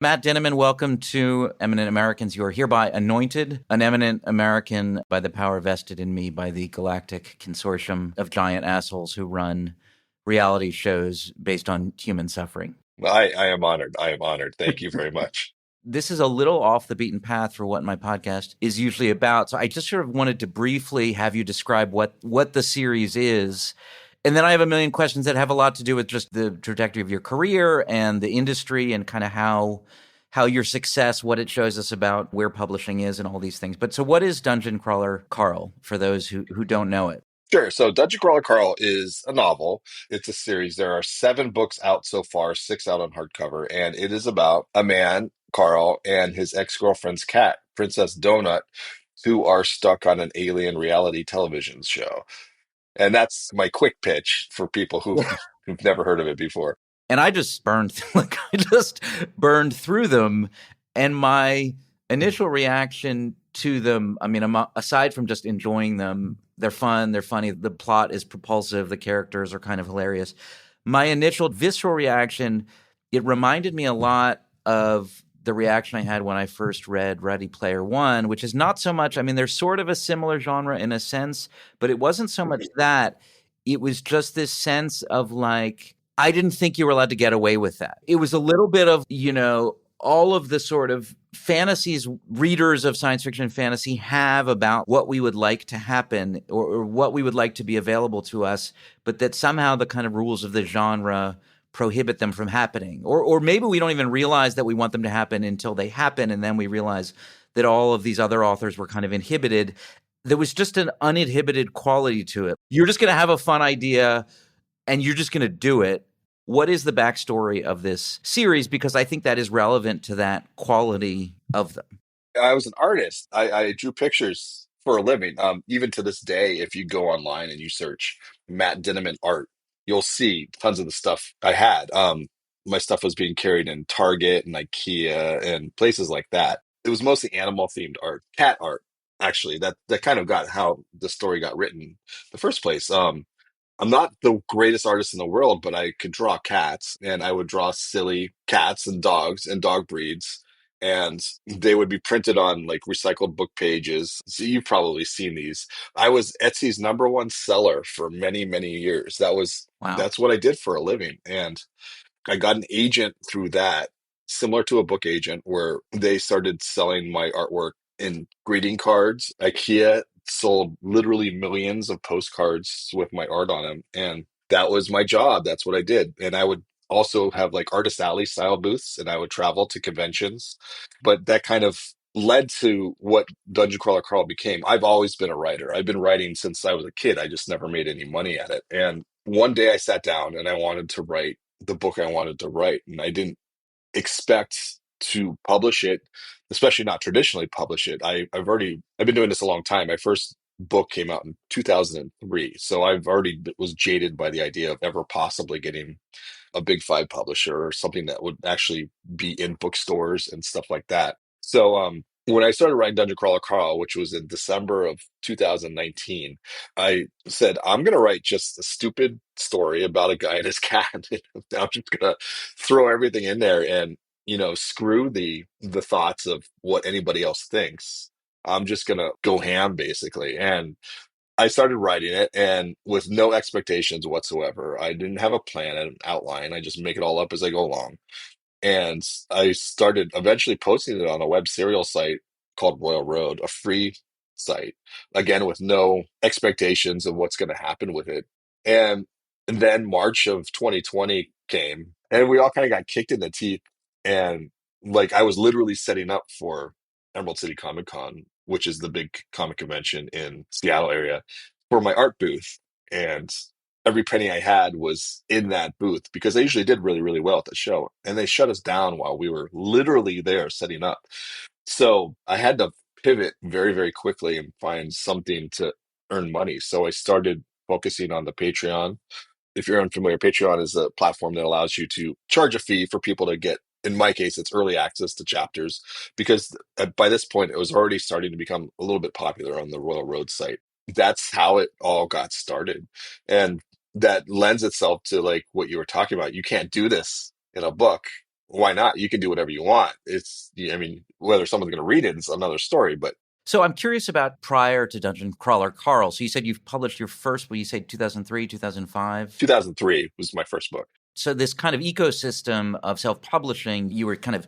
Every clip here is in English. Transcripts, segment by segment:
Matt Dinneman, welcome to Eminent Americans. You are hereby anointed an eminent American by the power vested in me by the galactic consortium of giant assholes who run reality shows based on human suffering. Well, I am honored. I am honored. Thank you very much. This is a little off the beaten path for what my podcast is usually about. So I just sort of wanted to briefly have you describe what the series is. And then I have a million questions that have a lot to do with just the trajectory of your career and the industry and kind of how your success, what it shows us about where publishing is and all these things. But so what is Dungeon Crawler Carl for those who don't know it? Sure. So Dungeon Crawler Carl is a novel. It's a series. There are 7 books out so far, 6 out on hardcover, and it is about a man, Carl, and his ex-girlfriend's cat, Princess Donut, who are stuck on an alien reality television show. And that's my quick pitch for people who've never heard of it before. And I just I just burned through them. And my initial reaction to them, I mean, aside from just enjoying them, they're fun, they're funny, the plot is propulsive, the characters are kind of hilarious. My initial visceral reaction, it reminded me a lot of the reaction I had when I first read Ready Player One, which is not so much, I mean, they're sort of a similar genre in a sense, but it wasn't so much that. It was just this sense of like, I didn't think you were allowed to get away with that. It was a little bit of, all of the sort of fantasies readers of science fiction and fantasy have about what we would like to happen or what we would like to be available to us, but that somehow the kind of rules of the genre prohibit them from happening. Or maybe we don't even realize that we want them to happen until they happen, and then we realize that all of these other authors were kind of inhibited. There was just an uninhibited quality to it. You're just going to have a fun idea and you're just going to do it. What is the backstory of this series? Because I think that is relevant to that quality of them. I was an artist. I drew pictures for a living. Even to this day, if you go online and you search Matt Dinneman art, you'll see tons of the stuff I had. My stuff was being carried in Target and IKEA and places like that. It was mostly animal themed art, cat art, actually. That kind of got how the story got written in the first place. I'm not the greatest artist in the world, but I could draw cats, and I would draw silly cats and dogs and dog breeds, and they would be printed on like recycled book pages. So you've probably seen these. I was Etsy's #1 seller for many, many years. Wow. That's what I did for a living, and I got an agent through that, similar to a book agent, where they started selling my artwork in greeting cards. IKEA sold literally millions of postcards with my art on them. And that was my job. That's what I did. And I would also have like artist alley style booths and I would travel to conventions. But that kind of led to what Dungeon Crawler Carl became. I've always been a writer. I've been writing since I was a kid. I just never made any money at it. And one day I sat down and I wanted to write the book I wanted to write. And I didn't expect to publish it, especially not traditionally publish it. I've been doing this a long time. My first book came out in 2003. So I've already was jaded by the idea of ever possibly getting a big five publisher or something that would actually be in bookstores and stuff like that. So when I started writing Dungeon Crawler Carl, which was in December of 2019, I said, I'm going to write just a stupid story about a guy and his cat. I'm just going to throw everything in there and, screw the thoughts of what anybody else thinks. I'm just going to go ham basically. And I started writing it and with no expectations whatsoever. I didn't have a plan and an outline. I just make it all up as I go along. And I started eventually posting it on a web serial site called Royal Road, a free site, again, with no expectations of what's going to happen with it. And then March of 2020 came and we all kind of got kicked in the teeth. And like I was literally setting up for Emerald City Comic Con, which is the big comic convention in Seattle area, for my art booth. And every penny I had was in that booth because I usually did really, really well at the show. And they shut us down while we were literally there setting up. So I had to pivot very, very quickly and find something to earn money. So I started focusing on the Patreon. If you're unfamiliar, Patreon is a platform that allows you to charge a fee for people to get, in my case, it's early access to chapters because by this point, it was already starting to become a little bit popular on the Royal Road site. That's how it all got started. And that lends itself to like what you were talking about. You can't do this in a book. why not? You can do whatever you want. I mean, whether someone's going to read it is another story, but So I'm curious about prior to Dungeon Crawler Carl. So you said you've published your first, will you say 2003, 2005? 2003 was my first book. So this kind of ecosystem of self-publishing, you were kind of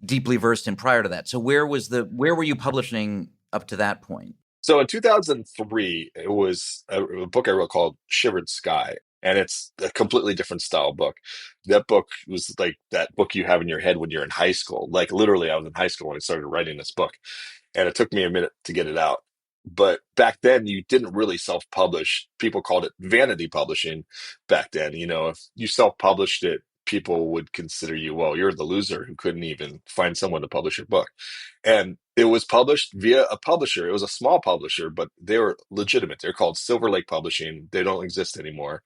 deeply versed in prior to that. So where were you publishing up to that point? So in 2003, it was a book I wrote called Shivered Sky, and it's a completely different style book. That book was like that book you have in your head when you're in high school. Like literally, I was in high school when I started writing this book, and it took me a minute to get it out. But back then, you didn't really self-publish. People called it vanity publishing back then. You know, if you self-published it, people would consider you, well, you're the loser who couldn't even find someone to publish your book. And it was published via a publisher. It was a small publisher, but they were legitimate. They're called Silver Lake Publishing. They don't exist anymore.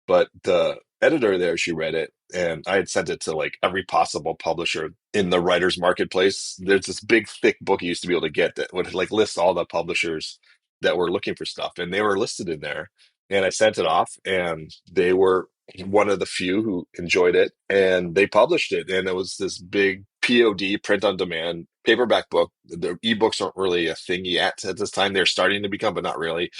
But the editor there, she read it, and I had sent it to like every possible publisher in the writer's marketplace. There's this big, thick book you used to be able to get that would like list all the publishers that were looking for stuff, and they were listed in there. And I sent it off, and they were one of the few who enjoyed it, and they published it. And it was this big POD, print on demand, paperback book. The ebooks aren't really a thing yet at this time. They're starting to become, but not really.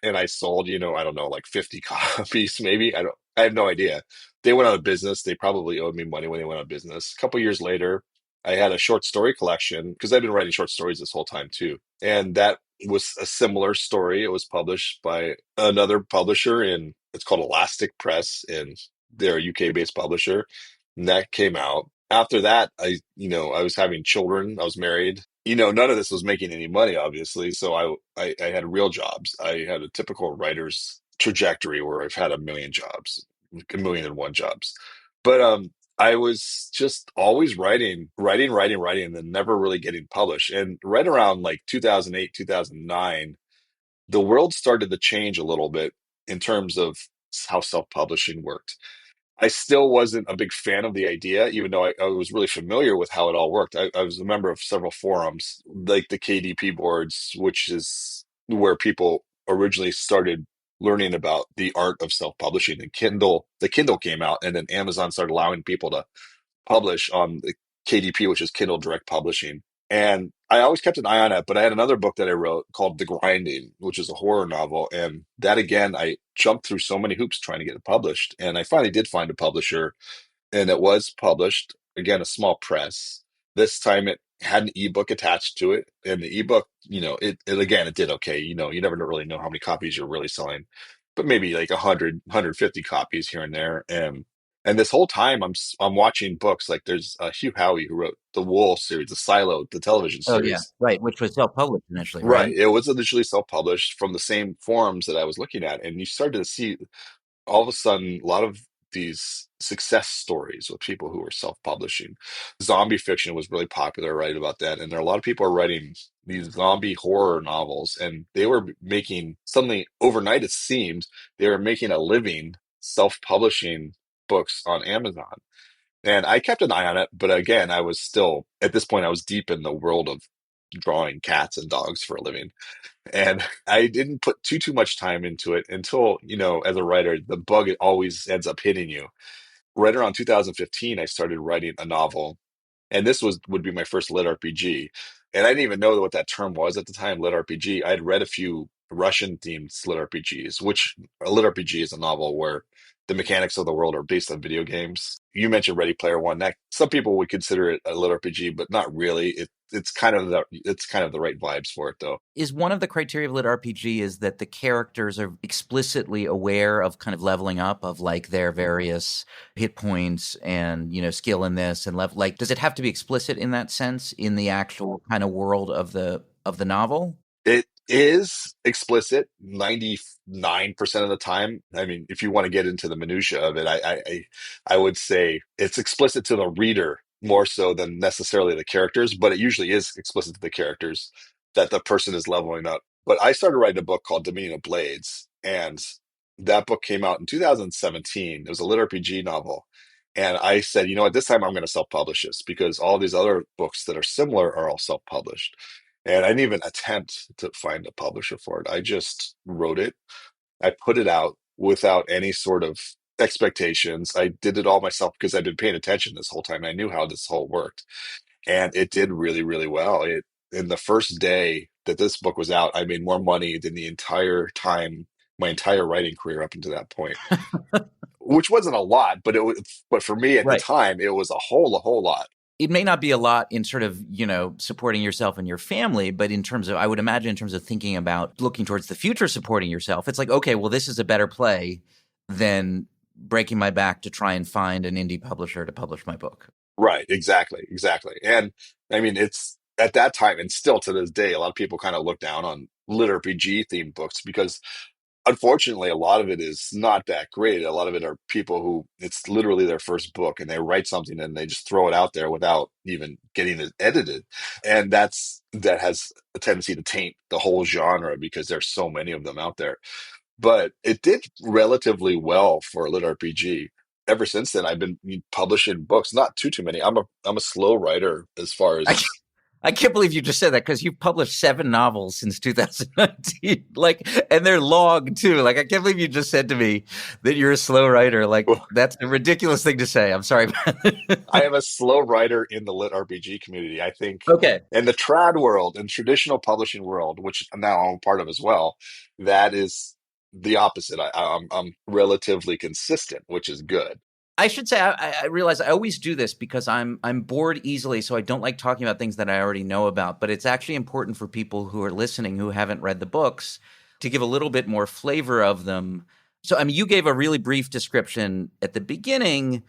And I sold, I don't know, like 50 copies, maybe. I have no idea. They went out of business. They probably owed me money when they went out of business. A couple years later, I had a short story collection because I've been writing short stories this whole time too. And that was a similar story. It was published by another publisher it's called Elastic Press, and they're a UK based publisher. And that came out. After that, I was having children. I was married. None of this was making any money, obviously. So I had real jobs. I had a typical writer's trajectory where I've had a million jobs, a million and one jobs. But I was just always writing, and then never really getting published. And right around like 2008, 2009, the world started to change a little bit in terms of how self-publishing worked. I still wasn't a big fan of the idea, even though I was really familiar with how it all worked. I was a member of several forums, like the KDP boards, which is where people originally started learning about the art of self-publishing. And the Kindle came out, and then Amazon started allowing people to publish on the KDP, which is Kindle Direct Publishing. And I always kept an eye on it, but I had another book that I wrote called The Grinding, which is a horror novel. And that again, I jumped through so many hoops trying to get it published. And I finally did find a publisher, and it was published, again, a small press. This time it had an ebook attached to it. And the ebook, it again, it did okay. You never really know how many copies you're really selling, but maybe like 100, 150 copies here and there. And this whole time I'm watching books like there's Hugh Howey who wrote the Wool series, the Silo, the television Oh yeah, series. right, which was self-published initially, Right. right? It was initially self-published from the same forums that I was looking at. And you started to see all of a sudden a lot of these success stories with people who were self-publishing. Zombie fiction was really popular right about that, and there are a lot of people are writing these zombie horror novels, and they were making suddenly overnight, it seemed they were making a living self-publishing books on Amazon. And I kept an eye on it, but again, I was still at this point I was deep in the world of drawing cats and dogs for a living, and I didn't put too much time into it until, as a writer, the bug it always ends up hitting you. Right around 2015, I started writing a novel, and this would be my first lit RPG. And I didn't even know what that term was at the time, lit RPG. I had read a few Russian themed lit RPGs, which a lit RPG is a novel where the mechanics of the world are based on video games. You mentioned Ready Player One. That some people would consider it a lit RPG, but not really. It's kind of the right vibes for it though. Is one of the criteria of lit RPG is that the characters are explicitly aware of kind of leveling up of like their various hit points and skill in this and level, like does it have to be explicit in that sense in the actual kind of world of the novel? It is explicit 99% of the time. I mean, if you want to get into the minutia of it, I would say it's explicit to the reader more so than necessarily the characters, but it usually is explicit to the characters that the person is leveling up. But I started writing a book called Dominion of Blades, and that book came out in 2017. It was a lit RPG novel. And I said, you know what, this time I'm going to self-publish this because all these other books that are similar are all self-published. And I didn't even attempt to find a publisher for it. I just wrote it. I put it out without any sort of expectations. I did it all myself because I've been paying attention this whole time. I knew how this whole worked, and it did really, really well. It In the first day that this book was out, I made more money than the entire time, my entire writing career up until that point, which wasn't a lot, but but for me at the Right. time, it was a whole lot. It may not be a lot in sort of, supporting yourself and your family, but in terms of, I would imagine in terms of thinking about looking towards the future, supporting yourself, it's like, okay, well, this is a better play than breaking my back to try and find an indie publisher to publish my book. Right, exactly, exactly. And I mean, it's at that time, and still to this day, a lot of people kind of look down on lit RPG themed books because unfortunately, a lot of it is not that great. A lot of it are people who it's literally their first book and they write something and they just throw it out there without even getting it edited. And that has a tendency to taint the whole genre because there's so many of them out there. But it did relatively well for lit RPG. Ever since then, I've been publishing books, not too many. I'm a slow writer as far I can't, as I can't believe you just said that because you've published 7 novels since 2019, like, and they're long too. Like, I can't believe you just said to me that you're a slow writer. Like, that's a ridiculous thing to say. I'm sorry. I am a slow writer in the lit RPG community. I think Okay. in the trad world and traditional publishing world, which now I'm a part of as well, that is the opposite. I'm relatively consistent, which is good. I should say I realize I always do this because I'm bored easily, so I don't like talking about things that I already know about. But it's actually important for people who are listening who haven't read the books to give a little bit more flavor of them. So, I mean, you gave a really brief description at the beginning.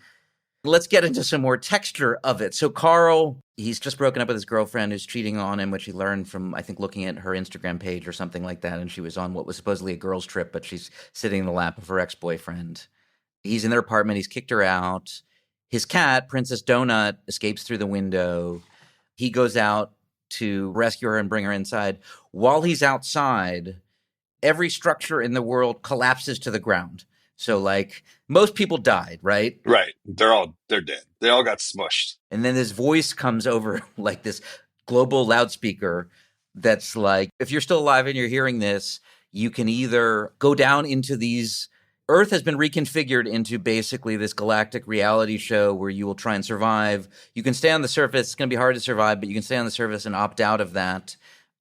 Let's get into some more texture of it. So Carl, he's just broken up with his girlfriend who's cheating on him, which he learned from, I think, looking at her Instagram page or something like that. And she was on what was supposedly a girls' trip, but she's sitting in the lap of her ex-boyfriend. He's in their apartment. He's kicked her out. His cat, Princess Donut, escapes through the window. He goes out to rescue her and bring her inside. While he's outside, every structure in the world collapses to the ground. So, like, most people died, right? Right. They're dead. They all got smushed. And then this voice comes over like this global loudspeaker that's like, if you're still alive and you're hearing this, you can either go down into these. Earth has been reconfigured into basically this galactic reality show where you will try and survive. You can stay on the surface. It's going to be hard to survive, but you can stay on the surface and opt out of that.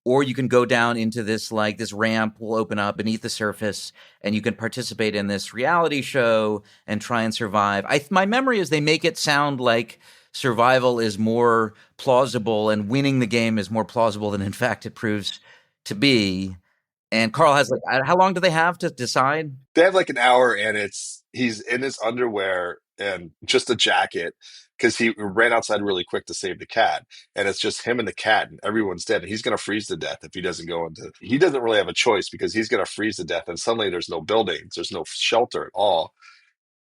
Or you can go down into this, like, this ramp will open up beneath the surface and you can participate in this reality show and try and survive. My memory is they make it sound like survival is more plausible and winning the game is more plausible than in fact it proves to be. And Carl has, like, how long do they have to decide? They have like an hour, and he's in his underwear and just a jacket because he ran outside really quick to save the cat, and it's just him and the cat, and everyone's dead, and he's gonna freeze to death if he doesn't go into. He doesn't really have a choice because he's gonna freeze to death, and suddenly there's no buildings, there's no shelter at all,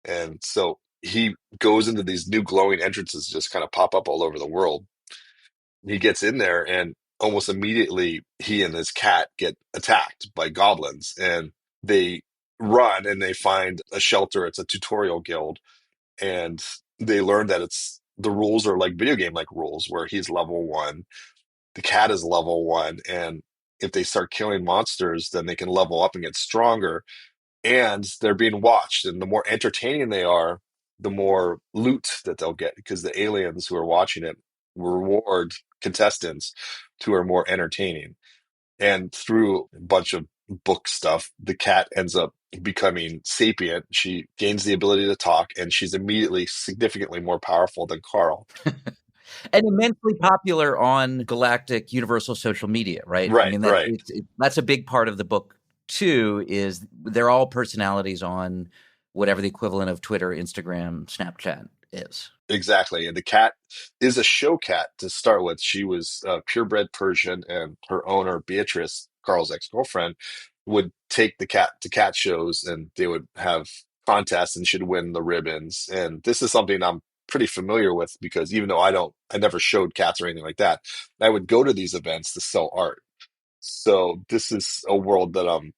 and so he goes into these new glowing entrances, just kind of pop up all over the world. He gets in there, and almost immediately he and his cat get attacked by goblins, and they run and they find a shelter. It's a tutorial guild, and they learn that it's the rules are like video game like rules where he's level 1, the cat is level 1, and if they start killing monsters then they can level up and get stronger, and they're being watched, and the more entertaining they are the more loot that they'll get because the aliens who are watching it reward contestants who are more entertaining. And through a bunch of book stuff, the cat ends up becoming sapient. She gains the ability to talk, and she's immediately significantly more powerful than Carl. And immensely popular on galactic universal social media, right? I Right, mean, right. that's a big part of the book too, is they're all personalities on whatever the equivalent of Twitter, Instagram, Snapchat is. Exactly. And the cat is a show cat to start with. She was purebred Persian, and her owner, Beatrice, Carl's ex-girlfriend, would take the cat to cat shows, and they would have contests and she'd win the ribbons. And this is something I'm pretty familiar with because even though I never showed cats or anything like that, I would go to these events to sell art. So this is a world that I'm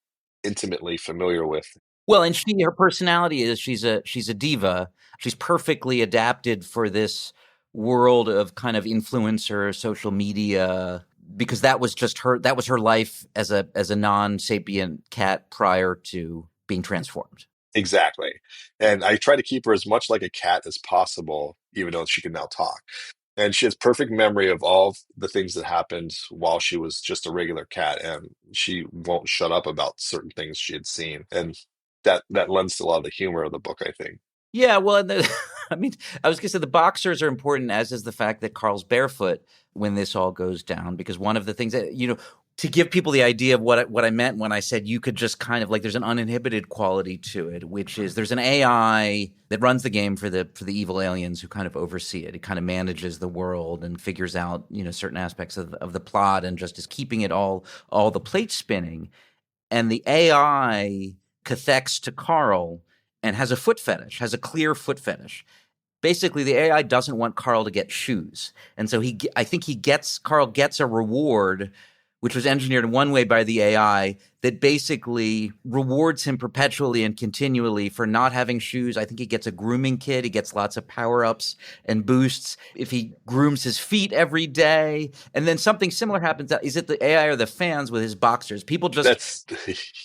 intimately familiar with. Well, and her personality is she's a diva. She's perfectly adapted for this world of kind of influencer social media because that was her life as a non-sapient cat prior to being transformed. Exactly. And I try to keep her as much like a cat as possible, even though she can now talk. And she has perfect memory of all the things that happened while she was just a regular cat, and she won't shut up about certain things she had seen. And that lends to a lot of the humor of the book, I think. Yeah, well, I mean, I was going to say the boxers are important, as is the fact that Carl's barefoot when this all goes down. Because one of the things that, to give people the idea of what I meant when I said you could just kind of like there's an uninhibited quality to it, which is there's an AI that runs the game for the evil aliens who kind of oversee it. It kind of manages the world and figures out certain aspects of the plot and just is keeping it all the plates spinning. And the AI cathects to Carl and has a foot fetish, has a clear foot fetish. Basically, the AI doesn't want Carl to get shoes, and so I think Carl gets a reward, which was engineered in one way by the AI that basically rewards him perpetually and continually for not having shoes. I think he gets a grooming kit. He gets lots of power-ups and boosts if he grooms his feet every day. And then something similar happens. Is it the AI or the fans with his boxers? People just That's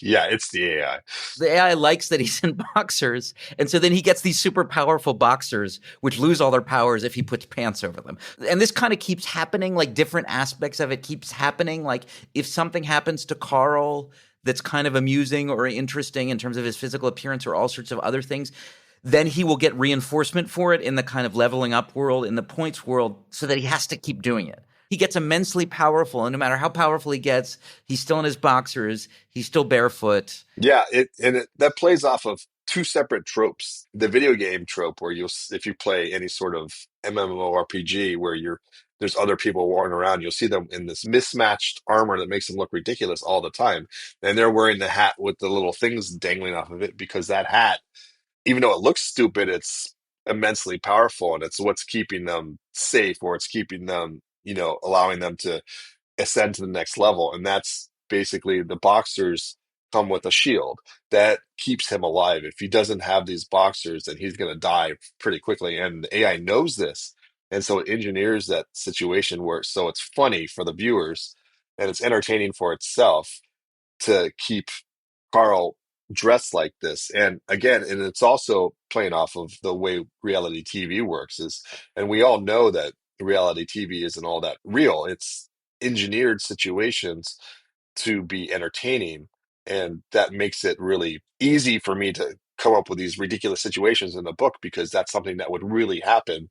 yeah, it's the AI. the AI likes that he's in boxers, and so then he gets these super powerful boxers, which lose all their powers if he puts pants over them. And this kind of keeps happening, like different aspects of it keeps happening. Like if something happens to Carl that's kind of amusing or interesting in terms of his physical appearance or all sorts of other things, then he will get reinforcement for it in the kind of leveling up world, in the points world, so that he has to keep doing it. He gets immensely powerful, and no matter how powerful he gets, he's still in his boxers, he's still barefoot. Yeah, that plays off of two separate tropes. The video game trope, where if you play any sort of MMORPG where there's other people walking around, you'll see them in this mismatched armor that makes them look ridiculous all the time. And they're wearing the hat with the little things dangling off of it because that hat, even though it looks stupid, it's immensely powerful, and it's what's keeping them safe, or it's keeping them, allowing them to ascend to the next level. And that's basically the boxers come with a shield that keeps him alive. If he doesn't have these boxers, then he's going to die pretty quickly. And the AI knows this. And so it engineers that situation where so it's funny for the viewers and it's entertaining for itself to keep Carl dressed like this. And again, and it's also playing off of the way reality TV works and we all know that reality TV isn't all that real. It's engineered situations to be entertaining. And that makes it really easy for me to come up with these ridiculous situations in the book because that's something that would really happen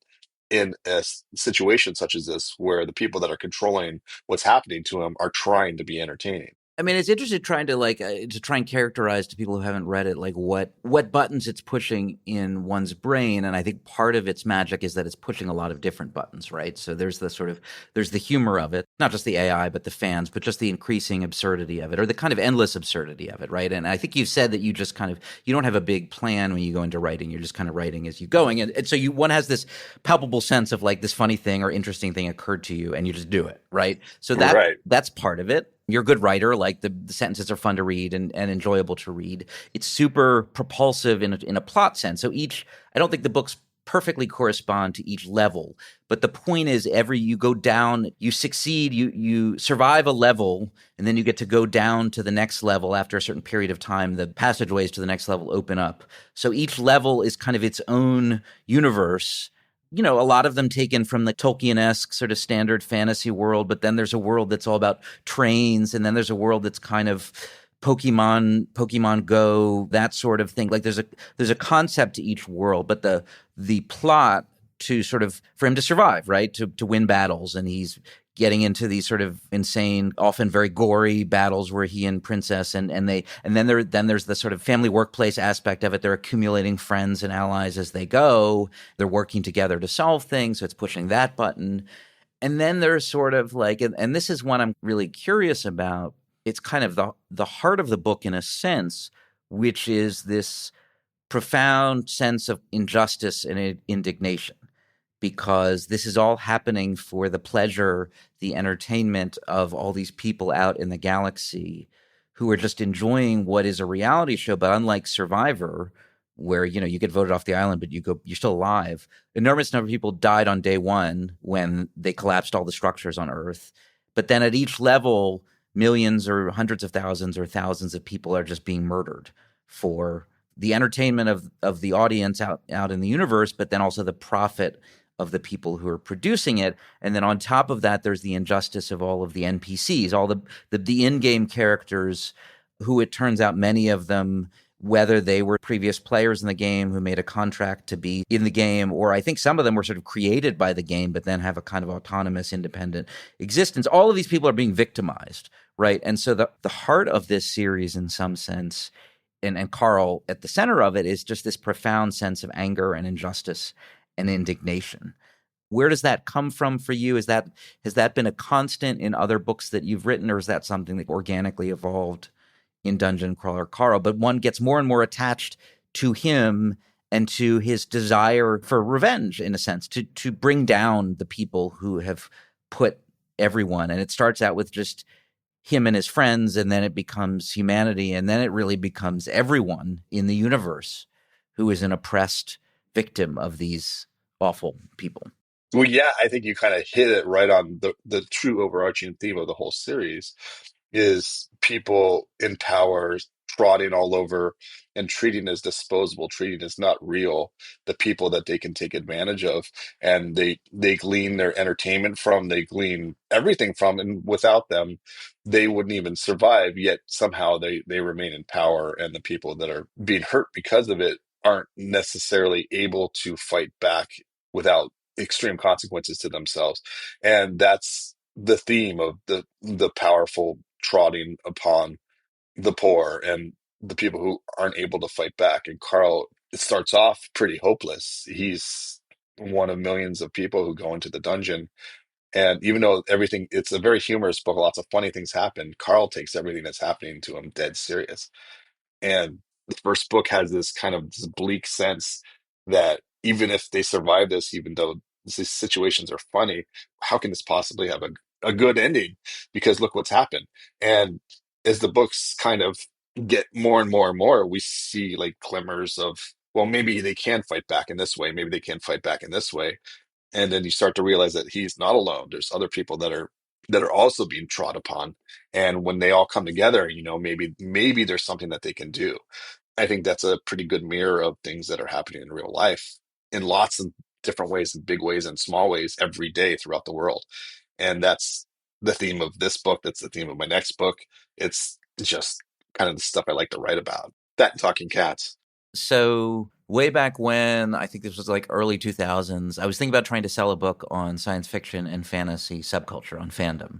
in a situation such as this, where the people that are controlling what's happening to them are trying to be entertaining. I mean, it's interesting trying to to try and characterize to people who haven't read it, like what buttons it's pushing in one's brain. And I think part of its magic is that it's pushing a lot of different buttons, right? So there's the humor of it, not just the AI, but the fans, but just the increasing absurdity of it, or the kind of endless absurdity of it, right? And I think you said that you just you don't have a big plan when you go into writing. You're just kind of writing as you're going. And so one has this palpable sense of like this funny thing or interesting thing occurred to you and you just do it, right? So Right. that's part of it. You're a good writer. Like the sentences are fun to read and enjoyable to read. It's super propulsive in a plot sense. So I don't think the books perfectly correspond to each level, but the point is you go down, you succeed, you survive a level, and then you get to go down to the next level after a certain period of time. The passageways to the next level open up. So each level is kind of its own universe. A lot of them taken from the Tolkien-esque sort of standard fantasy world, but then there's a world that's all about trains, and then there's a world that's kind of Pokemon Go, that sort of thing. Like there's a concept to each world, but the plot to sort of for him to survive, right? To win battles, and he's getting into these sort of insane, often very gory battles where he and Princess and then there's the sort of family workplace aspect of it. They're accumulating friends and allies as they go. They're working together to solve things, so it's pushing that button. And then there's sort of like, and this is one I'm really curious about. It's kind of the heart of the book in a sense, which is this profound sense of injustice and indignation, because this is all happening for the pleasure, the entertainment of all these people out in the galaxy who are just enjoying what is a reality show. But unlike Survivor, where you get voted off the island, but you're still alive. Enormous number of people died on day one when they collapsed all the structures on Earth. But then at each level, millions or hundreds of thousands or thousands of people are just being murdered for the entertainment of the audience out in the universe, but then also the profit of the people who are producing it. And then on top of that, there's the injustice of all of the NPCs, all the in-game characters, who it turns out many of them, whether they were previous players in the game who made a contract to be in the game, or I think some of them were sort of created by the game, but then have a kind of autonomous, independent existence. All of these people are being victimized, right? And so the heart of this series, in some sense, and Carl at the center of it, is just this profound sense of anger and injustice and indignation. Where does that come from for you? Has that been a constant in other books that you've written, or is that something that organically evolved in Dungeon Crawler Carl? But one gets more and more attached to him and to his desire for revenge, in a sense, to bring down the people who have put everyone. And it starts out with just him and his friends, and then it becomes humanity, and then it really becomes everyone in the universe who is an oppressed victim of these awful people. Well, yeah, I think you kind of hit it right on the true overarching theme of the whole series is people in power trotting all over and treating as disposable, treating as not real, the people that they can take advantage of. And they glean their entertainment from, they glean everything from, and without them, they wouldn't even survive. Yet somehow they remain in power, and the people that are being hurt because of it aren't necessarily able to fight back without extreme consequences to themselves. And that's the theme of the powerful trotting upon the poor and the people who aren't able to fight back. And Carl, it starts off pretty hopeless. He's one of millions of people who go into the dungeon. And even though everything, it's a very humorous book, lots of funny things happen, Carl takes everything that's happening to him dead serious. And the first book has this kind of this bleak sense that even if they survive this, even though these situations are funny, how can this possibly have a good ending? Because look what's happened. And as the books kind of get more and more and more, we see like glimmers of, well, maybe they can fight back in this way, maybe they can fight back in this way. And then you start to realize that he's not alone. There's other people that are also being trod upon. And when they all come together, maybe there's something that they can do. I think that's a pretty good mirror of things that are happening in real life in lots of different ways, in big ways and small ways, every day throughout the world. And that's the theme of this book. That's the theme of my next book. It's just kind of the stuff I like to write about. That and Talking Cats. So way back when, I think this was like early 2000s, I was thinking about trying to sell a book on science fiction and fantasy subculture, on fandom.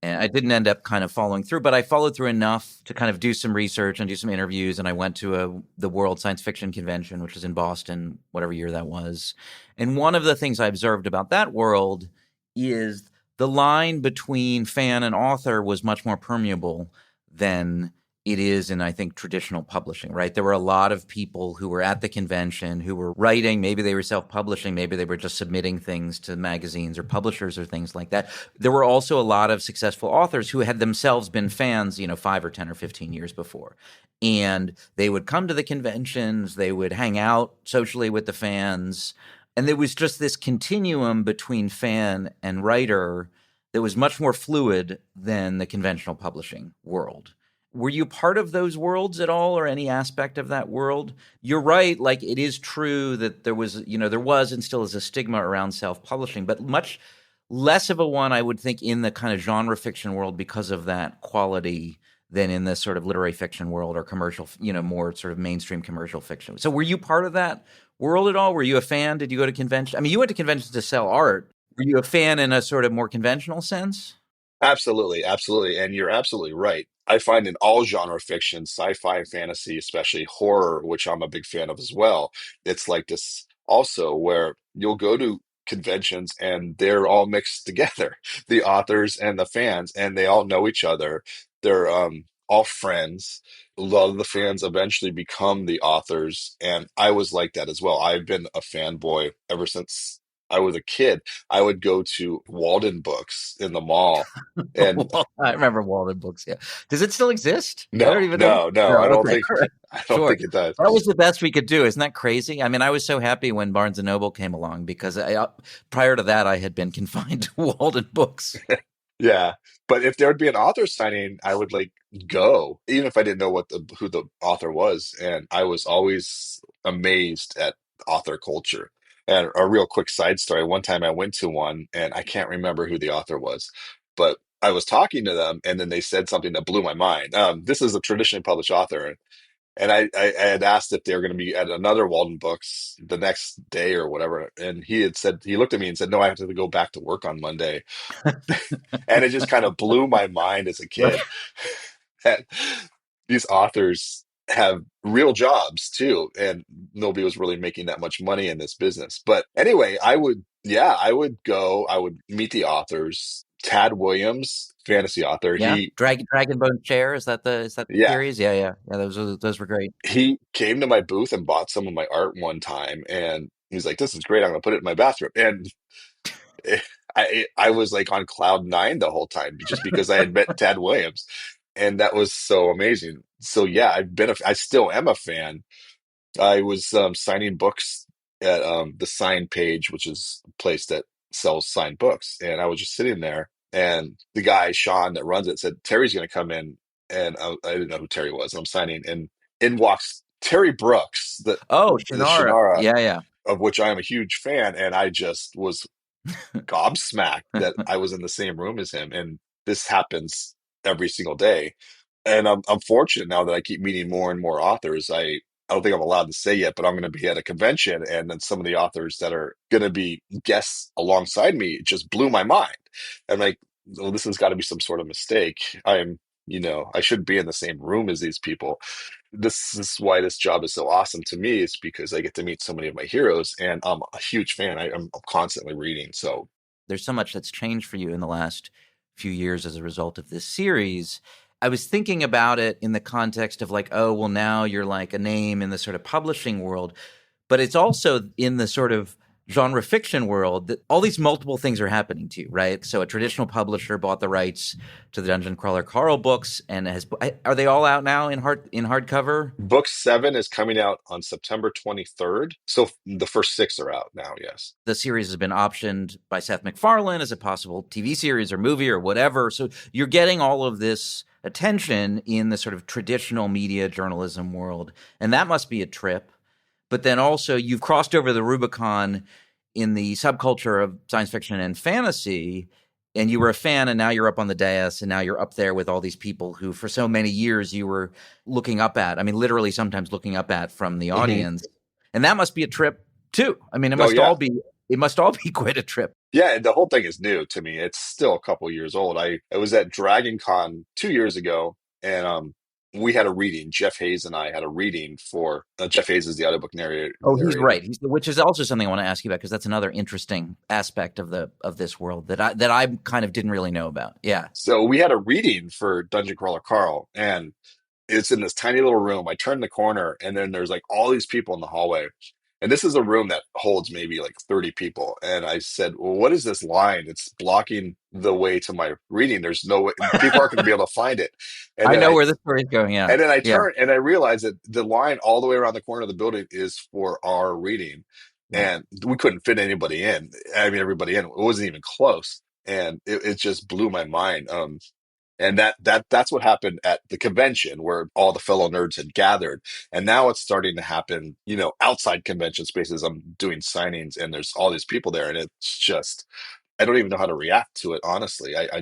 And I didn't end up kind of following through, but I followed through enough to kind of do some research and do some interviews. And I went to the World Science Fiction Convention, which was in Boston, whatever year that was. And one of the things I observed about that world is the line between fan and author was much more permeable than it is in, I think, traditional publishing, right? There were a lot of people who were at the convention who were writing. Maybe they were self-publishing. Maybe they were just submitting things to magazines or publishers or things like that. There were also a lot of successful authors who had themselves been fans, 5 or 10 or 15 years before. And they would come to the conventions. They would hang out socially with the fans. And there was just this continuum between fan and writer that was much more fluid than the conventional publishing world. Were you part of those worlds at all, or any aspect of that world? You're right. Like, it is true that there was and still is a stigma around self-publishing, but much less of a one, I would think, in the kind of genre fiction world because of that quality than in the sort of literary fiction world or commercial, more sort of mainstream commercial fiction. So were you part of that world at all? Were you a fan? Did you go to conventions? I mean, you went to conventions to sell art. Were you a fan in a sort of more conventional sense? Absolutely, absolutely. And you're absolutely right. I find in all genre fiction, sci-fi and fantasy, especially horror, which I'm a big fan of as well, it's like this also where you'll go to conventions and they're all mixed together, the authors and the fans, and they all know each other. They're all friends. A lot of the fans eventually become the authors, and I was like that as well. I've been a fanboy ever since I was a kid. I would go to Walden Books in the mall. And Well, I remember Walden Books. Yeah. Does it still exist? I no, don't even know. no, no, No. I don't Okay. think All right. I don't Sure. think it does. That was the best we could do. Isn't that crazy? I mean, I was so happy when Barnes and Noble came along because prior to that, I had been confined to Walden Books. Yeah, but if there would be an author signing, I would like go, even if I didn't know what the who the author was. And I was always amazed at author culture. And a real quick side story, one time I went to one and I can't remember who the author was, but I was talking to them and then they said something that blew my mind. This is a traditionally published author, and I had asked if they were going to be at another Walden Books the next day or whatever, and he had said he looked at me and said, "No, I have to go back to work on Monday." And it just kind of blew my mind as a kid that these authors have real jobs too, and nobody was really making that much money in this business. But anyway, I would go, I would meet the authors. Tad Williams, fantasy author, Yeah, Dragon Bone Chair, is that the yeah, series? Yeah, yeah, yeah. Those were great. he came to my booth and bought some of my art one time, and he's like, "This is great. I'm gonna put it in my bathroom." And I was like on cloud nine the whole time just because I had met Tad Williams, and that was so amazing. So yeah, I still am a fan. I was signing books at the Sign Page, which is a place that sells signed books, and I was just sitting there, and the guy Sean that runs it said Terry's going to come in, and I didn't know who Terry was. And I'm signing, and in walks Terry Brooks, Oh, the Shannara. Shannara, Yeah, yeah. of which I am a huge fan, and I just was gobsmacked that I was in the same room as him. And this happens every single day. And I'm fortunate now that I keep meeting more and more authors. I don't think I'm allowed to say yet, but I'm going to be at a convention, and then some of the authors that are going to be guests alongside me just blew my mind. I'm like, well, this has got to be some sort of mistake. I shouldn't be in the same room as these people. This is why this job is so awesome to me, is because I get to meet so many of my heroes, and I'm a huge fan. I'm constantly reading. So There's so much that's changed for you in the last few years as a result of this series. I was thinking about it in the context of like, oh, well, now you're like a name in the sort of publishing world, but it's also in the sort of genre fiction world that all these multiple things are happening to you, right? So a traditional publisher bought the rights to the Dungeon Crawler Carl books and are they all out now in hardcover? book seven is coming out on September 23rd. So the first six are out now. Yes. The series has been optioned by Seth MacFarlane as a possible TV series or movie or whatever. So you're getting all of this attention in the sort of traditional media journalism world. And that must be a trip. But then also you've crossed over the Rubicon in the subculture of science fiction and fantasy, and you were a fan, and now you're up on the dais, and now you're up there with all these people who for so many years you were looking up at. I mean, literally sometimes looking up at from the Hmm. audience. And that must be a trip too. I mean, Oh yeah. it must all be quite a trip. Yeah, the whole thing is new to me. It's still a couple years old. I was at Dragon Con 2 years ago, and we had a reading. Jeff Hayes and I had a reading for Jeff Hayes is the audiobook Oh, he's narrator. right. Which is also something I want to ask you about because that's another interesting aspect of this world that I kind of didn't really know about. Yeah. So we had a reading for Dungeon Crawler Carl, and it's in this tiny little room. I turn the corner, and then there's like all these people in the hallway. And this is a room that holds maybe like 30 people. And I said, "Well, what is this line? It's blocking the way to my reading. There's no way people aren't going to be able to find it." And I then know I where the story's going. Yeah. and then I Yeah. turn and I realize that the line all the way around the corner of the building is for our reading. Yeah. And we couldn't fit anybody in. I mean, everybody in. It wasn't even close. And it just blew my mind. And that's what happened at the convention where all the fellow nerds had gathered. And now it's starting to happen, outside convention spaces. I'm doing signings and there's all these people there. And it's just, I don't even know how to react to it, honestly. I Yeah.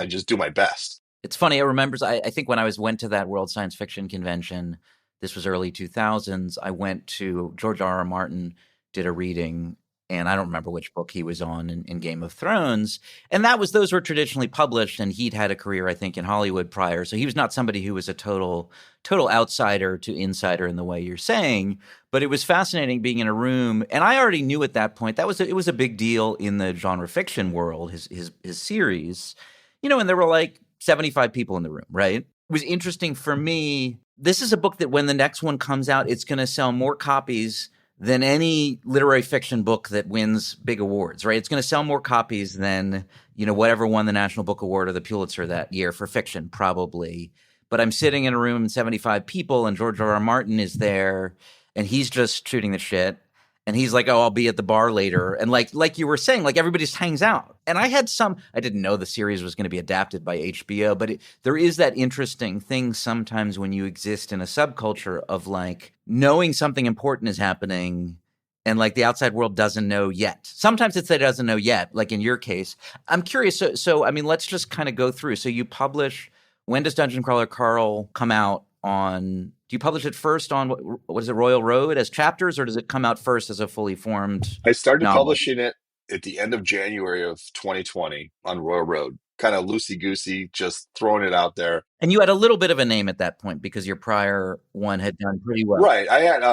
just do my best. It's funny. I think when went to that World Science Fiction Convention, this was early 2000s. I went to George R. R. Martin did a reading, and I don't remember which book he was on in Game of Thrones. And those were traditionally published, and he'd had a career, I think, in Hollywood prior. So he was not somebody who was a total outsider to insider in the way you're saying. But it was fascinating being in a room, and I already knew at that point it was a big deal in the genre fiction world. His series, and there were like 75 people in the room, right? It was interesting for me. This is a book that when the next one comes out, it's going to sell more copies than any literary fiction book that wins big awards, right? It's going to sell more copies than, whatever won the National Book Award or the Pulitzer that year for fiction, probably. But I'm sitting in a room with 75 people and George R. R. Martin is there and he's just shooting the shit. And he's like, "Oh, I'll be at the bar later." And like you were saying, like everybody just hangs out. And I didn't know the series was going to be adapted by HBO, but there is that interesting thing sometimes when you exist in a subculture of like knowing something important is happening and like the outside world doesn't know yet. Sometimes it's that it doesn't know yet, like in your case. I'm curious. So I mean, let's just kind of go through. So you publish, when does Dungeon Crawler Carl come out on? Do you publish it first on what is it, Royal Road as chapters, or does it come out first as a fully formed I started novel? publishing it at the end of January of 2020 on Royal Road, kind of loosey goosey, just throwing it out there. And you had a little bit of a name at that point because your prior one had done pretty well. Right. I had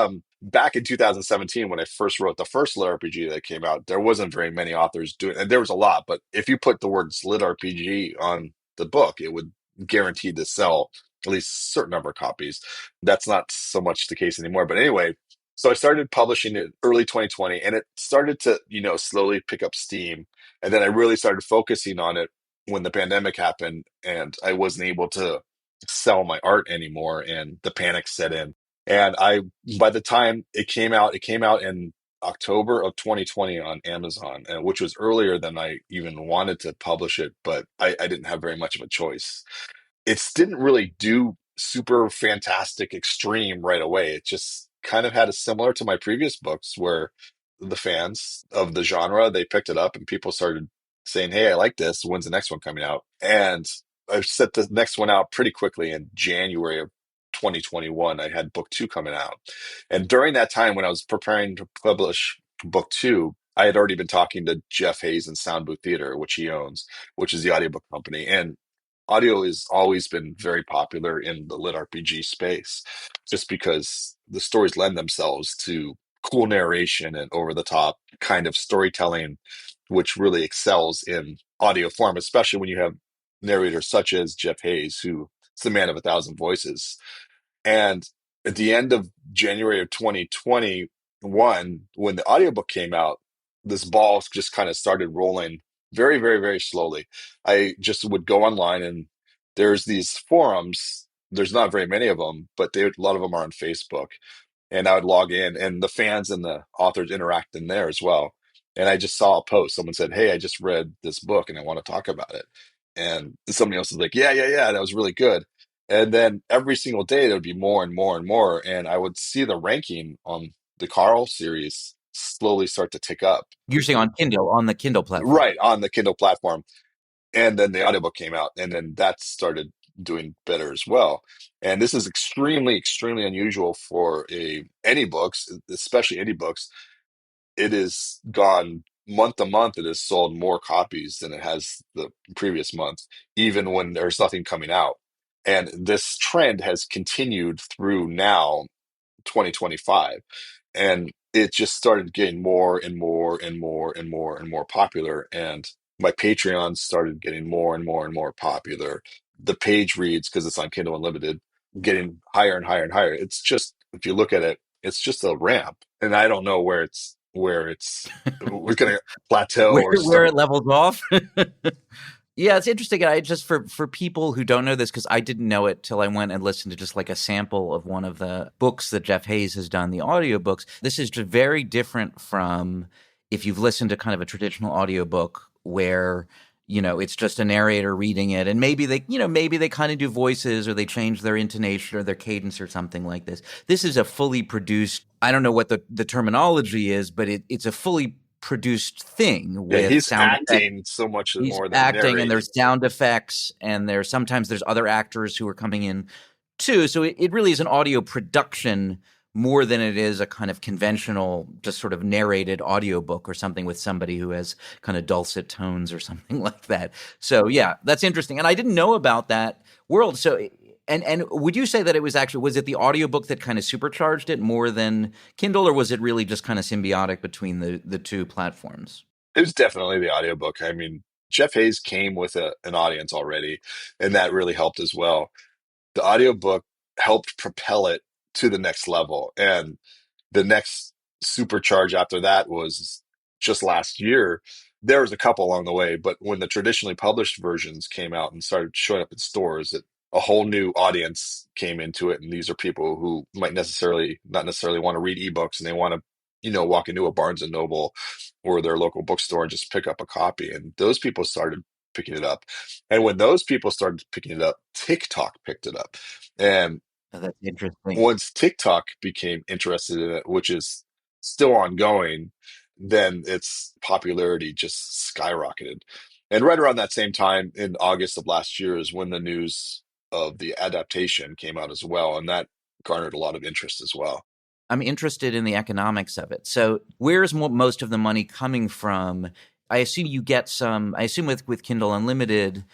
back in 2017 when I first wrote the first lit RPG that came out, there wasn't very many authors doing and there was a lot, but if you put the words lit RPG on the book, it would guarantee to sell at least a certain number of copies. That's not so much the case anymore. But anyway, so I started publishing it early 2020 and it started to, slowly pick up steam. And then I really started focusing on it when the pandemic happened and I wasn't able to sell my art anymore and the panic set in. And by the time it came out in October of 2020 on Amazon, and which was earlier than I even wanted to publish it, but I didn't have very much of a choice. It didn't really do super fantastic extreme right away. It just kind of had a similar to my previous books where the fans of the genre, they picked it up and people started saying, "Hey, I like this. When's the next one coming out?" And I set the next one out pretty quickly in January of 2021. I had book two coming out. And during that time when I was preparing to publish book two, I had already been talking to Jeff Hayes and Sound Booth Theater, which he owns, which is the audiobook company. And audio has always been very popular in the lit RPG space, just because the stories lend themselves to cool narration and over the top kind of storytelling, which really excels in audio form, especially when you have narrators such as Jeff Hayes, who is the man of a thousand voices. And at the end of January of 2021, when the audiobook came out, this ball just kind of started rolling very, very, very slowly. I just would go online and there's these forums. There's not very many of them, but a lot of them are on Facebook. And I would log in and the fans and the authors interact in there as well. And I just saw a post. Someone said, "Hey, I just read this book and I want to talk about it." And somebody else was like, "Yeah, yeah, yeah, that was really good." And then every single day there would be more and more and more. And I would see the ranking on the Carl series slowly start to tick up. You're saying on Kindle, on the Kindle platform. Right on the Kindle platform. And then the audiobook came out, and then that started doing better as well. And this is extremely, extremely unusual for a any books, especially indie books. It is gone month to month. It has sold more copies than it has the previous month, even when there's nothing coming out. And this trend has continued through now 2025. And it just started getting more and more and more and more and more popular. And my Patreon started getting more and more and more popular. The page reads, because it's on Kindle Unlimited, getting higher and higher and higher. It's just, if you look at it, it's just a ramp. And I don't know we're gonna plateau or Where start. it levels off. Yeah, it's interesting. I just for people who don't know this, because I didn't know it till I went and listened to just like a sample of one of the books that Jeff Hayes has done, the audiobooks. This is just very different from if you've listened to kind of a traditional audiobook where, it's just a narrator reading it and maybe they kind of do voices or they change their intonation or their cadence or something like this. This is a fully produced, I don't know what the terminology is, but it's a fully produced thing Yeah, with he's sound effects. acting so much He's more than acting and narrating. there's sound effects and there's other actors who are coming in too. So it really is an audio production more than it is a kind of conventional, just sort of narrated audiobook or something with somebody who has kind of dulcet tones or something like that. So yeah, that's interesting. And I didn't know about that world. So and would you say that was it the audiobook that kind of supercharged it more than Kindle, or was it really just kind of symbiotic between the two platforms? It was definitely the audiobook. I mean, Jeff Hayes came with an audience already, and that really helped as well. The audiobook helped propel it to the next level. And the next supercharge after that was just last year. There was a couple along the way, but when the traditionally published versions came out and started showing up in stores, a whole new audience came into it. And these are people who might not necessarily want to read ebooks and they want to walk into a Barnes and Noble or their local bookstore and just pick up a copy. And those people started picking it up. And when those people started picking it up, TikTok picked it up. And Oh, that's interesting. once TikTok became interested in it, which is still ongoing, then its popularity just skyrocketed. And right around that same time in August of last year is when the news of the adaptation came out as well. And that garnered a lot of interest as well. I'm interested in the economics of it. So, where's most of the money coming from? I assume you get some. I assume with Kindle Unlimited,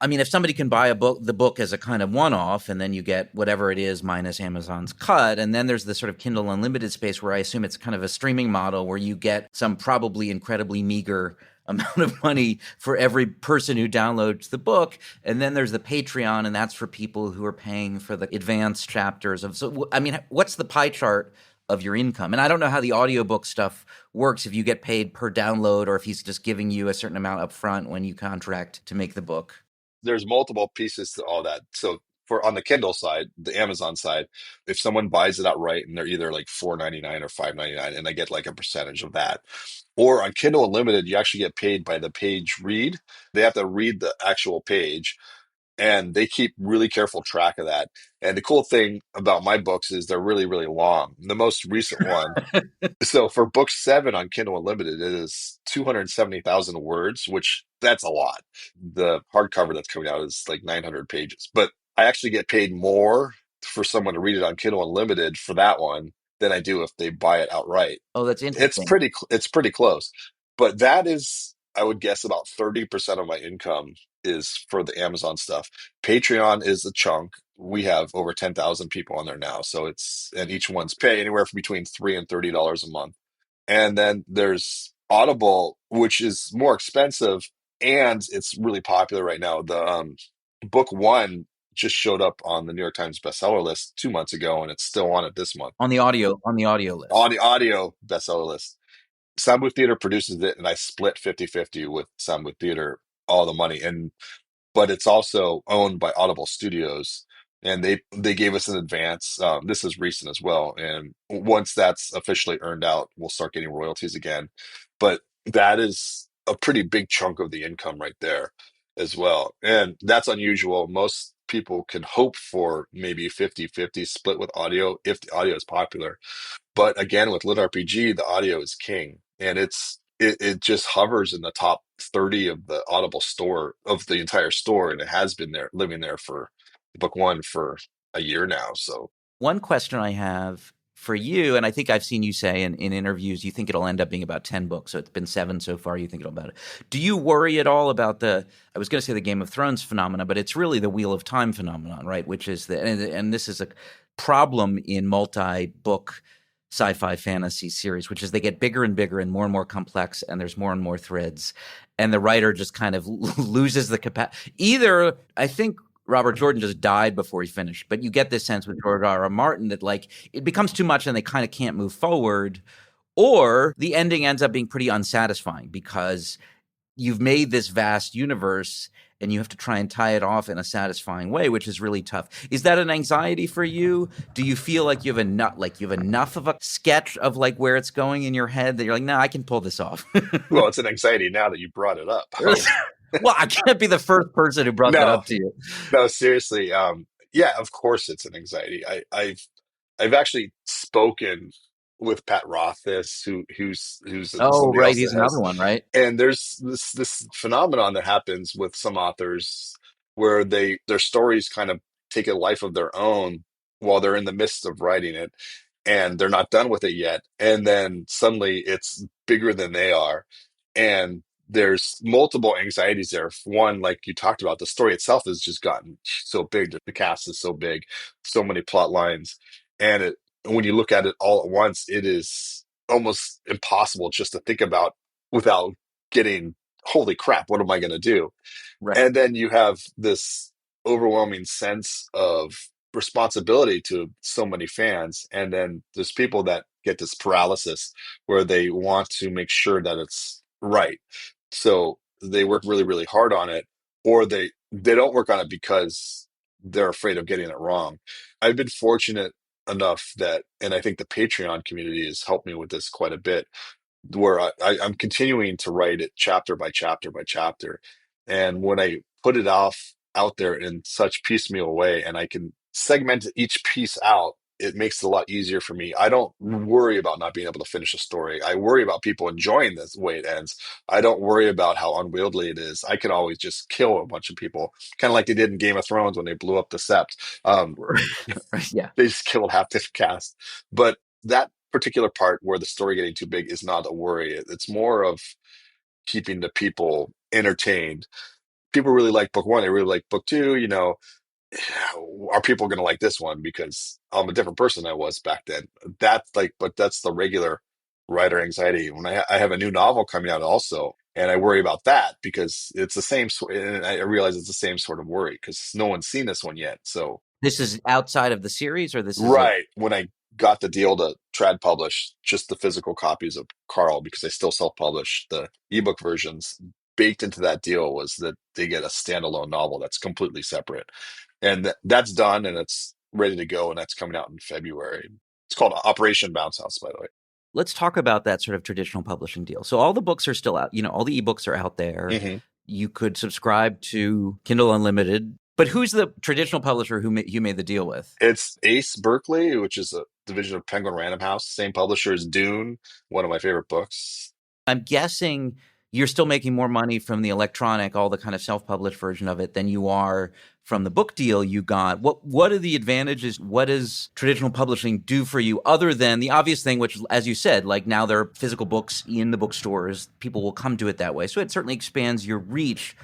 I mean, if somebody can buy the book as a kind of one-off, and then you get whatever it is minus Amazon's cut, and then there's the sort of Kindle Unlimited space where I assume it's kind of a streaming model where you get some probably incredibly meager amount of money for every person who downloads the book, and then there's the Patreon, and that's for people who are paying for the advanced chapters of. So, I mean, what's the pie chart of your income? And I don't know how the audiobook stuff works, if you get paid per download or if he's just giving you a certain amount up front when you contract to make the book. There's multiple pieces to all that. So for on the Kindle side, the Amazon side, if someone buys it outright and they're either like 4.99 or 5.99, and I get like a percentage of that. Or on Kindle Unlimited, you actually get paid by the page read. They have to read the actual page, and they keep really careful track of that. And the cool thing about my books is they're really, really long. The most recent one, so for book 7 on Kindle Unlimited, it is 270,000 words, which that's a lot. The hardcover that's coming out is like 900 pages, but I actually get paid more for someone to read it on Kindle Unlimited for that one than I do if they buy it outright. Oh, that's It's interesting. pretty close, but that is, I would guess, about 30% of my income is for the Amazon stuff. Patreon is a chunk. We have over 10,000 people on there now, so and each one's pay anywhere from between $3 and $30 a month. And then there's Audible, which is more expensive, and it's really popular right now. The book 1 just showed up on the New York Times bestseller list 2 months ago, and it's still on it this month. On the audio list. Audio bestseller list. Soundbook Theater produces it, and I split 50-50 with Soundbook Theater, all the money. But it's also owned by Audible Studios, and they gave us an advance. This is recent as well, and once that's officially earned out, we'll start getting royalties again. But that is a pretty big chunk of the income right there as well, and that's unusual. Most people can hope for maybe 50-50 split with audio if the audio is popular, but again, with Lit RPG, the audio is king, and it just hovers in the top 30 of the Audible store, of the entire store, and it has been there, living there for book 1 for a year now. So One question I have for you, and I think I've seen you say in interviews, you think it'll end up being about 10 books. So it's been 7 so far. You think it'll about it. Do you worry at all about I was going to say the Game of Thrones phenomena, but it's really the Wheel of Time phenomenon, right? Which is and this is a problem in multi-book sci-fi fantasy series, which is they get bigger and bigger and more complex, and there's more and more threads. And the writer just kind of loses the capacity. Either, I think, Robert Jordan just died before he finished. But you get this sense with George R. R. Martin that like it becomes too much and they kind of can't move forward, or the ending ends up being pretty unsatisfying because you've made this vast universe and you have to try and tie it off in a satisfying way, which is really tough. Is that an anxiety for you? Do you feel like you have enough of a sketch of like where it's going in your head that you're like, no, I can pull this off? well, it's an anxiety now that you brought it up. Well, I can't be the first person who brought that No, up to you. no, seriously. Yeah, of course it's an anxiety. I've actually spoken with Pat Rothfuss, who's Oh, somebody right. else He's that another has. one, right? And there's this phenomenon that happens with some authors where their stories kind of take a life of their own while they're in the midst of writing it, and they're not done with it yet, and then suddenly it's bigger than they are, and there's multiple anxieties there. One, like you talked about, the story itself has just gotten so big, the cast is so big, so many plot lines, and when you look at it all at once, it is almost impossible just to think about without getting, holy crap, what am I going to do? Right. And then you have this overwhelming sense of responsibility to so many fans. And then there's people that get this paralysis where they want to make sure that it's right. So they work really, really hard on it, or they don't work on it because they're afraid of getting it wrong. I've been fortunate enough that, and I think the Patreon community has helped me with this quite a bit, where I'm continuing to write it chapter by chapter by chapter. And when I put it off out there in such piecemeal way, and I can segment each piece out, it makes it a lot easier for me. I don't worry about not being able to finish a story. I worry about people enjoying this way it ends. I don't worry about how unwieldy it is. I can always just kill a bunch of people, kind of like they did in Game of Thrones when they blew up the Sept. Um, Yeah. they just killed half the cast. But that particular part where the story getting too big is not a worry. It's more of keeping the people entertained. People really like book one. They really like book two. Are people going to like this one? Because I'm a different person than I was back then. That's like, but that's the regular writer anxiety. When I have a new novel coming out also, and I worry about that because it's the same, and I realize it's the same sort of worry because no one's seen this one yet. So This is outside of the series, or this is a right. When I got the deal to trad publish just the physical copies of Carl, because I still self-publish the ebook versions, baked into that deal was that they get a standalone novel that's completely separate. And that's done and it's ready to go, and that's coming out in February. It's called Operation Bounce House, by the way. let's talk about that sort of traditional publishing deal. So all the books are still out, all the ebooks are out there. hmm You could subscribe to Kindle Unlimited, but who's the traditional publisher who you made the deal with? It's Ace Berkeley, which is a division of Penguin Random House, same publisher as Dune, one of my favorite books. I'm guessing you're still making more money from the electronic, all the kind of self-published version of it than you are from the book deal you got. What are the advantages? What does traditional publishing do for you other than the obvious thing, which, as you said, like now there are physical books in the bookstores, people will come to it that way. So it certainly expands your reach.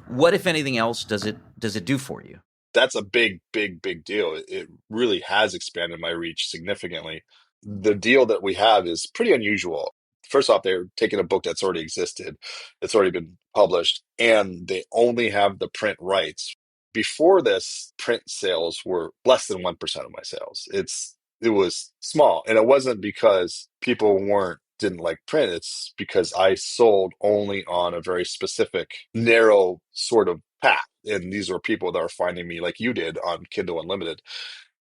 What, if anything else, does it do for you? That's a big, big, big deal. It really has expanded my reach significantly. The deal that we have is pretty unusual. First off, they're taking a book that's already existed, that's already been published, and they only have the print rights. Before this, print sales were less than 1% of my sales. It was small, and it wasn't because people weren't didn't like print. It's because I sold only on a very specific, narrow sort of path. And these were people that are finding me like you did on Kindle Unlimited.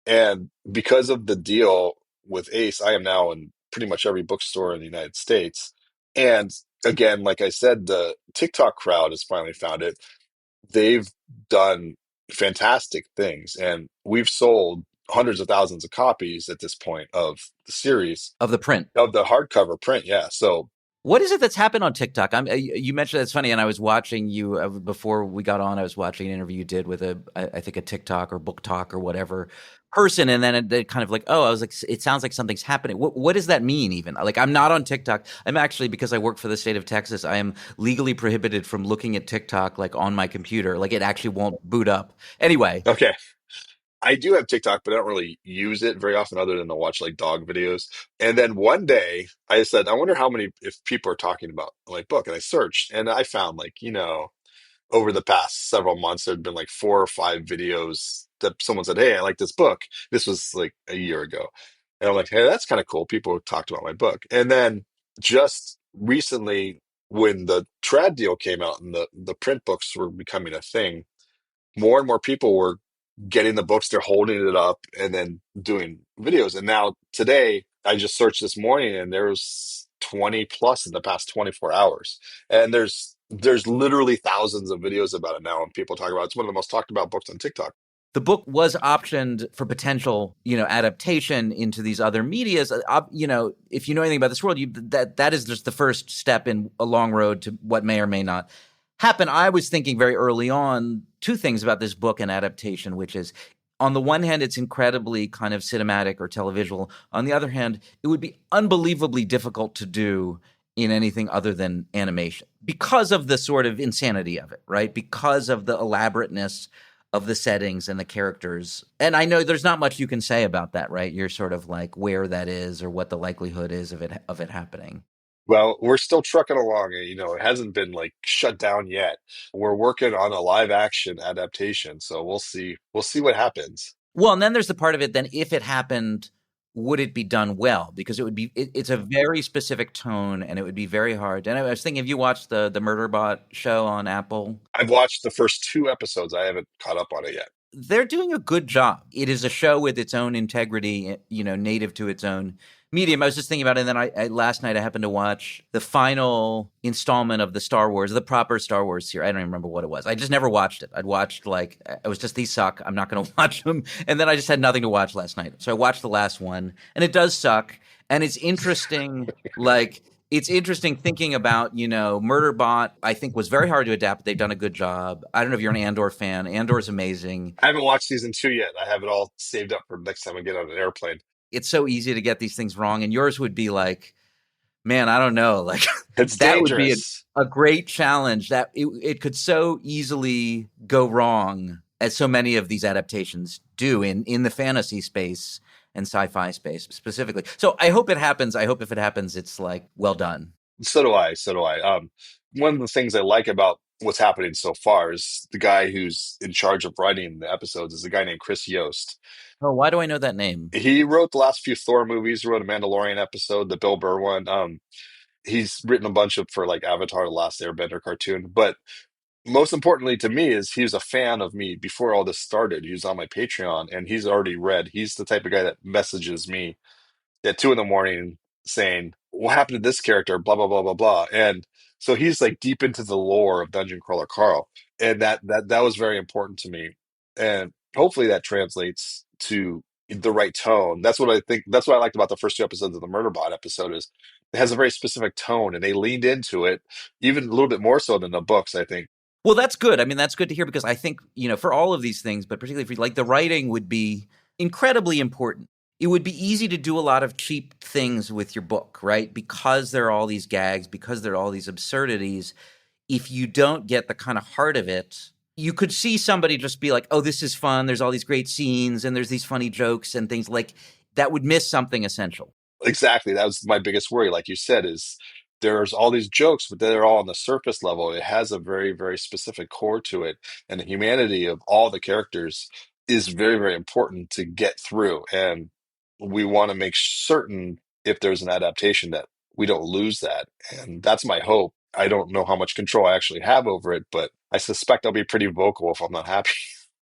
And because of the deal with Ace, I am now in pretty much every bookstore in the United States. And again, like I said, the TikTok crowd has finally found it. They've done fantastic things, and we've sold hundreds of thousands of copies at this point of the series, Of the print. of the hardcover print. Yeah. So What is it that's happened on TikTok? You mentioned that's funny, and I was watching you before we got on. I was watching an interview you did with I think a TikTok or Book Talk or whatever person, and then it kind of like, oh, I was like, it sounds like something's happening. What does that mean? Even like, I'm not on TikTok. I'm actually, because I work for the state of Texas, I am legally prohibited from looking at TikTok like on my computer. Like it actually won't boot up. Anyway, okay. I do have TikTok, but I don't really use it very often other than to watch like dog videos. And then one day I said, I wonder how many, if people are talking about my book. And I searched and I found like, over the past several months, there'd been like 4 or 5 videos that someone said, "Hey, I like this book." This was like a year ago. And I'm like, "Hey, that's kind of cool." People talked about my book. And then just recently, when the trad deal came out and the print books were becoming a thing, more and more people were getting the books, they're holding it up and then doing videos. And now today, I just searched this morning and there's 20 plus in the past 24 hours. And there's literally thousands of videos about it now and people talk about it. It's one of the most talked about books on TikTok. the book was optioned for potential, adaptation into these other medias. If you know anything about this world, that is just the first step in a long road to what may or may not happen. I was thinking very early on two things about this book and adaptation, which is, on the one hand, it's incredibly kind of cinematic or televisual. On the other hand, it would be unbelievably difficult to do in anything other than animation because of the sort of insanity of it, right? Because of the elaborateness of the settings and the characters. And I know there's not much you can say about that, right? You're sort of like where that is or what the likelihood is of it happening. Well, we're still trucking along. It hasn't been like shut down yet. We're working on a live action adaptation, so we'll see. We'll see what happens. Well, and then there's the part of it, then if it happened, would it be done well? Because it's a very specific tone, and it would be very hard. And I was thinking, have you watched the Murderbot show on Apple? I've watched the first two episodes. I haven't caught up on it yet. They're doing a good job. It is a show with its own integrity, native to its own medium. I was just thinking about it, and then last night I happened to watch the final installment of the Star Wars, the proper Star Wars series. I don't even remember what it was. I just never watched it. I'd watched I was just, these suck. I'm not going to watch them. And then I just had nothing to watch last night. So I watched the last one, and it does suck. And it's interesting, it's interesting thinking about, Murderbot, I think was very hard to adapt, but they've done a good job. I don't know if you're an Andor fan. Andor's amazing. I haven't watched season two yet. I have it all saved up for next time I get on an airplane. It's so easy to get these things wrong. And yours would be like, man, I don't know. Like It's that would be dangerous. a great challenge. That it could so easily go wrong, as so many of these adaptations do in the fantasy space and sci-fi space specifically. So I hope it happens. I hope if it happens, it's like well done. So do I. So do I. One of the things I like about what's happening so far is the guy who's in charge of writing the episodes is a guy named Chris Yost. Oh, why do I know that name? He wrote the last few Thor movies, wrote a Mandalorian episode, the Bill Burr one. He's written a bunch of for like Avatar, The Last Airbender cartoon. But most importantly to me is he was a fan of me before all this started. He was on my Patreon and he's already read. He's the type of guy that messages me at 2 in the morning saying, "What happened to this character?" Blah blah blah blah blah. And so he's like deep into the lore of Dungeon Crawler Carl, and that was very important to me. And hopefully that translates to the right tone. That's what I think. That's what I liked about the first two episodes of the Murderbot episode is it has a very specific tone, and they leaned into it even a little bit more so than the books. I think. Well, that's good. I mean, that's good to hear, because I think, for all of these things, but particularly for, like, the writing would be incredibly important. It would be easy to do a lot of cheap things with your book, right? Because there are all these gags, because there are all these absurdities. If you don't get the kind of heart of it, you could see somebody just be like, oh, this is fun. There's all these great scenes and there's these funny jokes and things like that would miss something essential. Exactly. That was my biggest worry, like you said, is there's all these jokes, but they're all on the surface level. It has a very, very specific core to it. And the humanity of all the characters is very, very important to get through. And we want to make certain if there's an adaptation that we don't lose that. And that's my hope. I don't know how much control I actually have over it, but I suspect I'll be pretty vocal if I'm not happy.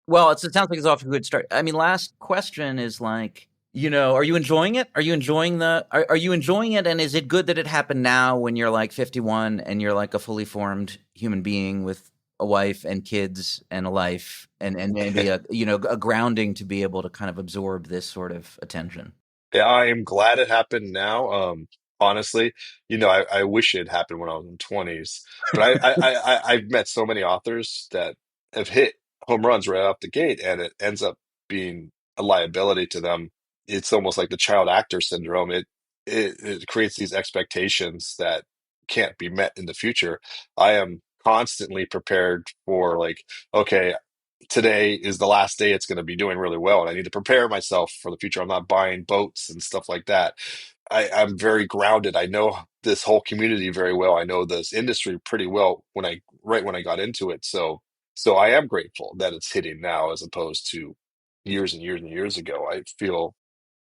Well, it sounds like it's off to a good start. I mean, last question is like, are you enjoying it? Are you enjoying are you enjoying it? And is it good that it happened now when you're like 51 and you're like a fully formed human being with a wife and kids and a life and maybe a grounding to be able to kind of absorb this sort of attention? Yeah, I am glad it happened now. Honestly, I wish it happened when I was in 20s. But I've met so many authors that have hit home runs right off the gate, and it ends up being a liability to them. It's almost like the child actor syndrome. It creates these expectations that can't be met in the future. I am constantly prepared for like, okay, today is the last day it's going to be doing really well, and I need to prepare myself for the future. I'm not buying boats and stuff like that. I'm very grounded. I know this whole community very well. I know this industry pretty well when I got into it. So I am grateful that it's hitting now as opposed to years and years and years ago. I feel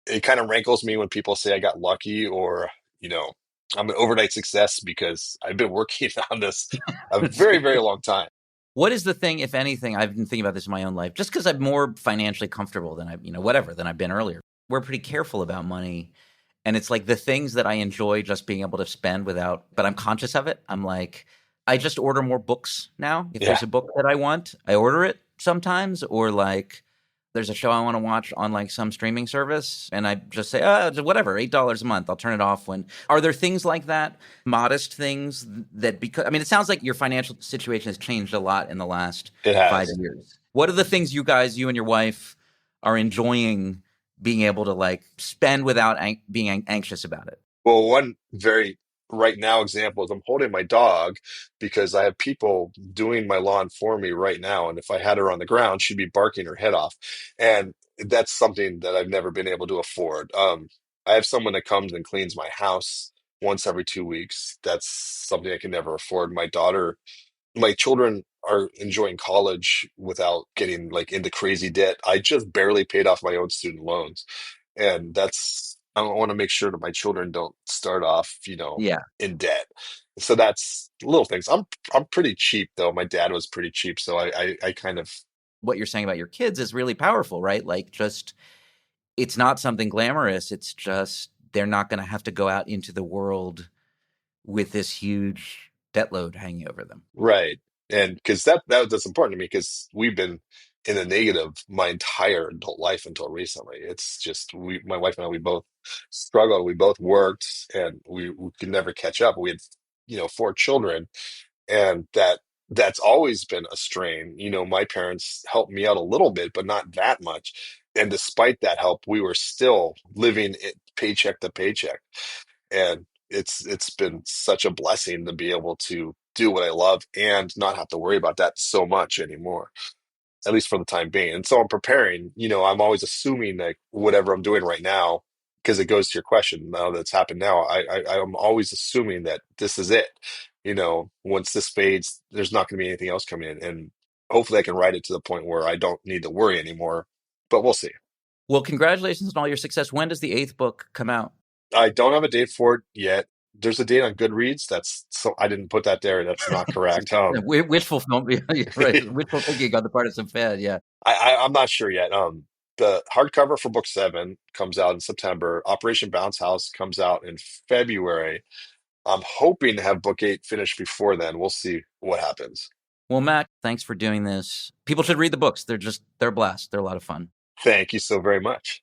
it kind of rankles me when people say I got lucky or, you know, I'm an overnight success because I've been working on this a very, very long time. What is the thing, if anything, I've been thinking about this in my own life, just because I'm more financially comfortable than than I've been earlier. We're pretty careful about money. And it's like the things that I enjoy just being able to spend without, but I'm conscious of it. I'm like, I just order more books now. If Yeah. there's a book that I want, I order it sometimes, or like there's a show I want to watch on like some streaming service, and I just say, whatever, $8 a month. I'll turn it off when. Are there things like that, modest things that, because I mean, it sounds like your financial situation has changed a lot in the last It 5 years. has. What are the things you and your wife are enjoying being able to like spend without being anxious about it? Well, one very right now example is I'm holding my dog because I have people doing my lawn for me right now. And if I had her on the ground, she'd be barking her head off. And that's something that I've never been able to afford. I have someone that comes and cleans my house once every 2 weeks. That's something I can never afford. My children are enjoying college without getting like into crazy debt. I just barely paid off my own student loans. And I want to make sure that my children don't start off, Yeah. in debt. So that's little things. I'm pretty cheap though. My dad was pretty cheap, so I kind of What you're saying about your kids is really powerful, right? Like, just it's not something glamorous. It's just they're not going to have to go out into the world with this huge debt load hanging over them. right. And because that's important to me because we've been in the negative my entire adult life until recently. It's just my wife and I, we both struggled. We both worked, and we could never catch up. We had, 4 children, and that's always been a strain. My parents helped me out a little bit, but not that much. And despite that help, we were still living it paycheck to paycheck. And it's been such a blessing to be able to do what I love and not have to worry about that so much anymore, at least for the time being. And so I'm preparing, I'm always assuming that whatever I'm doing right now, because it goes to your question now that's happened now, I'm always assuming that this is it. Once this fades, there's not going to be anything else coming in. And hopefully I can ride it to the point where I don't need to worry anymore, but we'll see. Well, congratulations on all your success. When does the eighth book come out? I don't have a date for it yet. There's a date on Goodreads. That's so I didn't put that there. That's not correct. Wishful film, right? Wishful thinking on the part of some fan. Yeah. I'm not sure yet. The hardcover for book 7 comes out in September. Operation Bounce House comes out in February. I'm hoping to have book 8 finished before then. We'll see what happens. Well, Matt, thanks for doing this. People should read the books. They're a blast. They're a lot of fun. Thank you so very much.